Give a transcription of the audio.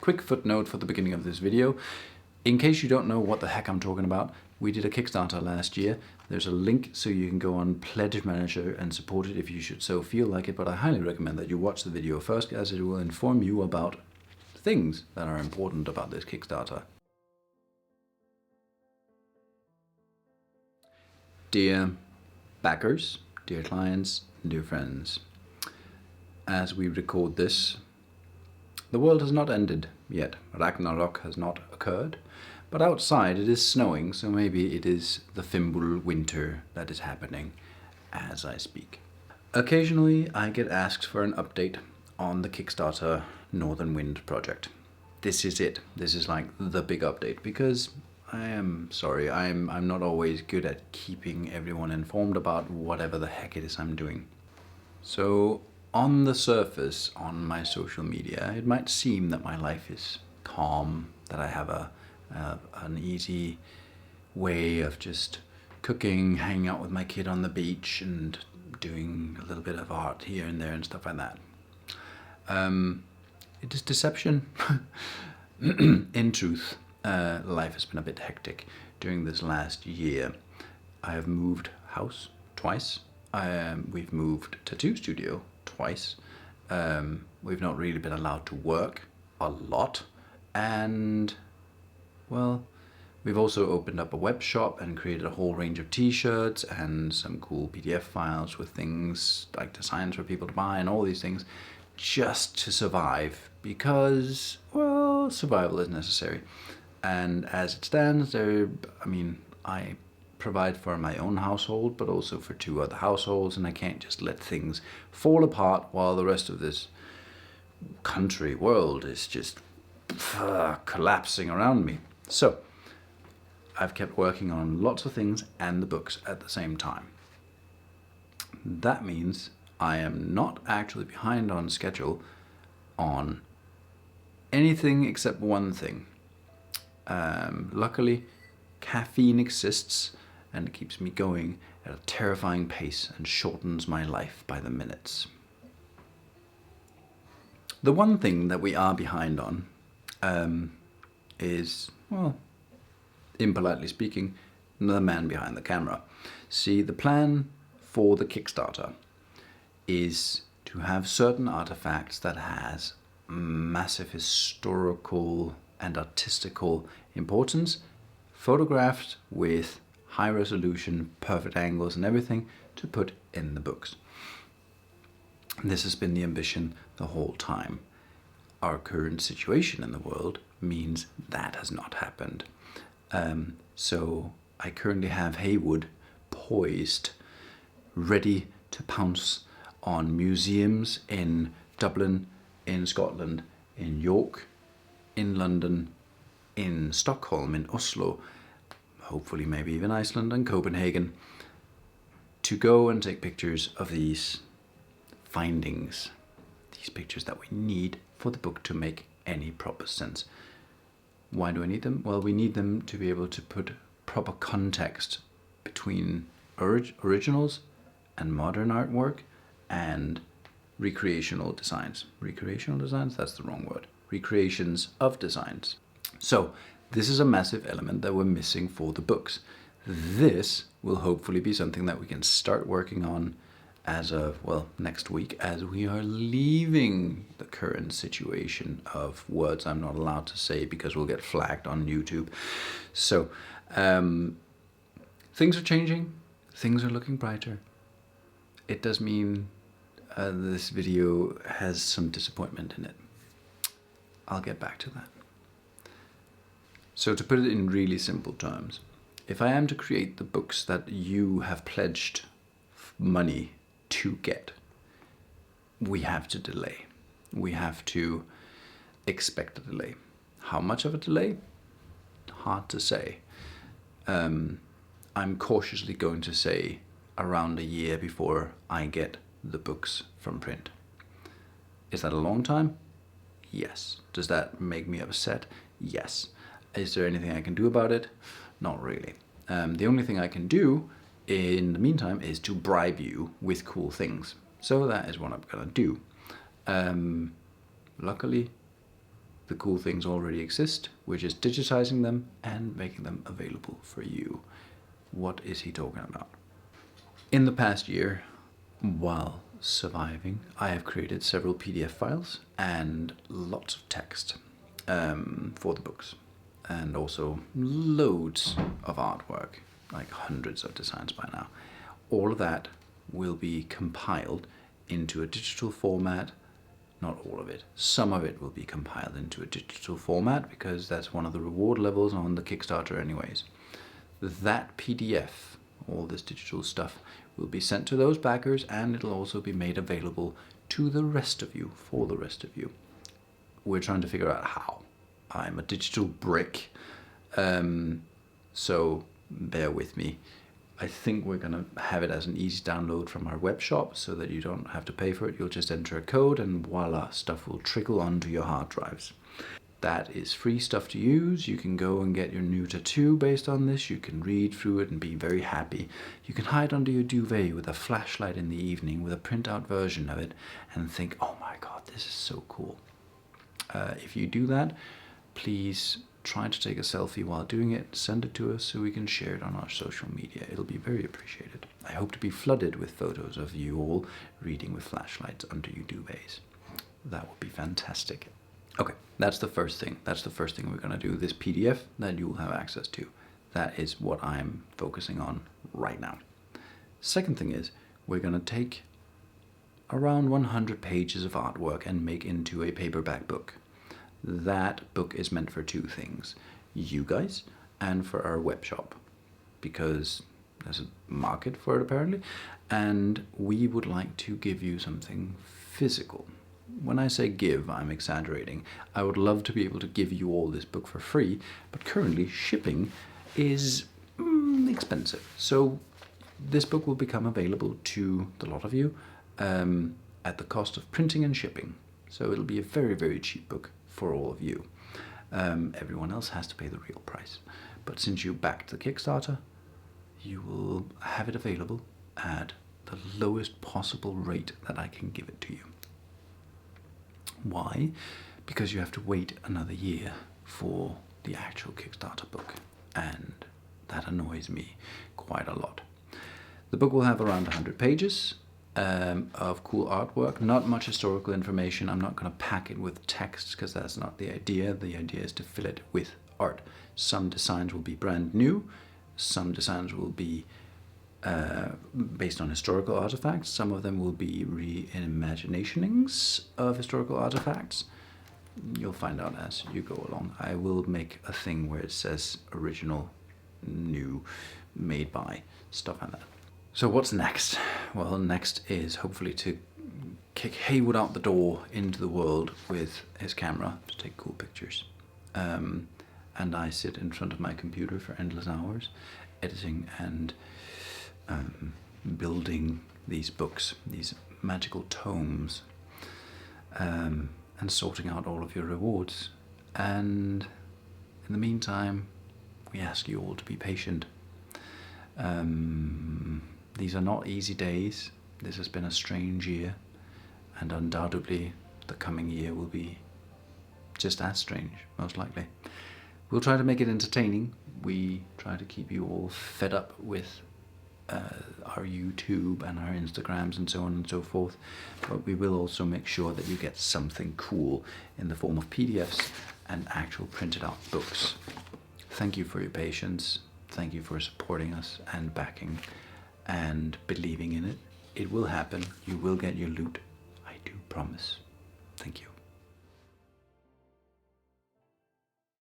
quick footnote for the beginning of this video. In case you don't know what the heck I'm talking about, we did a Kickstarter last year. There's a link so you can go on PledgeManager and support it if you should so feel like it, but I highly recommend that you watch the video first, as it will inform you about things that are important about this Kickstarter. Dear backers, dear clients, dear friends, as we record this, the world has not ended yet. Ragnarok has not occurred, but outside it is snowing, so maybe it is the Fimbul winter that is happening as I speak. Occasionally I get asked for an update on the Kickstarter Northern Wind project. This is it. This is like the big update, because I am sorry, I'm not always good at keeping everyone informed about whatever the heck it is I'm doing. So on the surface, on my social media, it might seem that my life is calm, that I have an easy way of just cooking, hanging out with my kid on the beach, and doing a little bit of art here and there and stuff like that. It is deception. In truth, life has been a bit hectic during this last year. I have moved house twice. We've moved tattoo studio twice. We've not really been allowed to work a lot. And, well, we've also opened up a web shop and created a whole range of t-shirts and some cool PDF files with things like designs for people to buy and all these things, just to survive, because, well, survival is necessary. And as it stands, I provide for my own household, but also for 2 other households, and I can't just let things fall apart while the rest of this world is just collapsing around me. So I've kept working on lots of things and the books at the same time. That means I am not actually behind on schedule on anything except one thing. Luckily, caffeine exists, and it keeps me going at a terrifying pace and shortens my life by the minutes. The one thing that we are behind on is, well, impolitely speaking, the man behind the camera. See, the plan for the Kickstarter is to have certain artifacts that has massive historical and artistical importance, photographed with high resolution, perfect angles and everything, to put in the books. This has been the ambition the whole time. Our current situation in the world means that has not happened. So I currently have Haywood poised, ready to pounce on museums in Dublin, in Scotland, in York, in London, in Stockholm, in Oslo, hopefully maybe even Iceland and Copenhagen, to go and take pictures of these findings, these pictures that we need for the book to make any proper sense. Why do I need them? Well, we need them to be able to put proper context between originals and modern artwork and recreational designs. Recreational designs? That's the wrong word. Recreations of designs. So this is a massive element that we're missing for the books. This will hopefully be something that we can start working on as of, well, next week, as we are leaving the current situation of words I'm not allowed to say because we'll get flagged on YouTube. So things are changing, things are looking brighter. It does mean this video has some disappointment in it. I'll get back to that. So to put it in really simple terms, if I am to create the books that you have pledged money to get, we have to delay. We have to expect a delay. How much of a delay? Hard to say. I'm cautiously going to say around a year before I get the books from print. Is that a long time? Yes. Does that make me upset? Yes. Is there anything I can do about it? Not really. The only thing I can do in the meantime is to bribe you with cool things. So that is what I'm gonna do. Luckily, the cool things already exist. We're just digitizing them and making them available for you. What is he talking about? In the past year, while surviving, I have created several PDF files and lots of text for the books, and also loads of artwork, like hundreds of designs by now. All of that will be compiled into a digital format. Not all of it. Some of it will be compiled into a digital format because that's one of the reward levels on the Kickstarter anyways. That PDF, all this digital stuff, will be sent to those backers, and it'll also be made available to the rest of you, for the rest of you. We're trying to figure out how. I'm a digital brick, so bear with me. I think we're going to have it as an easy download from our web shop so that you don't have to pay for it. You'll just enter a code and voila, stuff will trickle onto your hard drives. That is free stuff to use. You can go and get your new tattoo based on this. You can read through it and be very happy. You can hide under your duvet with a flashlight in the evening with a printout version of it and think, oh my God, this is so cool. If you do that, please try to take a selfie while doing it, send it to us so we can share it on our social media. It'll be very appreciated. I hope to be flooded with photos of you all reading with flashlights under your duvets. That would be fantastic. Okay, that's the first thing. That's the first thing we're going to do. This PDF that you will have access to. That is what I'm focusing on right now. Second thing is we're going to take around 100 pages of artwork and make into a paperback book. That book is meant for two things, you guys and for our web shop, because there's a market for it apparently, and we would like to give you something physical. When I say give, I'm exaggerating. I would love to be able to give you all this book for free, but currently shipping is expensive. So this book will become available to the lot of you at the cost of printing and shipping. So it'll be a very, very cheap book for all of you. Everyone else has to pay the real price. But since you backed the Kickstarter, you will have it available at the lowest possible rate that I can give it to you. Why? Because you have to wait another year for the actual Kickstarter book, and that annoys me quite a lot. The book will have around 100 pages of cool artwork, not much historical information. I'm not going to pack it with text because that's not the idea. The idea is to fill it with art. Some designs will be brand new, some designs will be based on historical artifacts, some of them will be reimaginings of historical artifacts. You'll find out as you go along. I will make a thing where it says original, new, made by, stuff like that. So what's next? Well, next is hopefully to kick Haywood out the door into the world with his camera to take cool pictures. And I sit in front of my computer for endless hours, editing and building these books, these magical tomes, and sorting out all of your rewards. And in the meantime, we ask you all to be patient. These are not easy days. This has been a strange year, and undoubtedly the coming year will be just as strange, most likely. We'll try to make it entertaining. We try to keep you all fed up with our YouTube and our Instagrams and so on and so forth, but we will also make sure that you get something cool in the form of PDFs and actual printed out books. Thank you for your patience. Thank you for supporting us and backing and believing in it. It will happen. You will get your loot. I do promise. Thank you.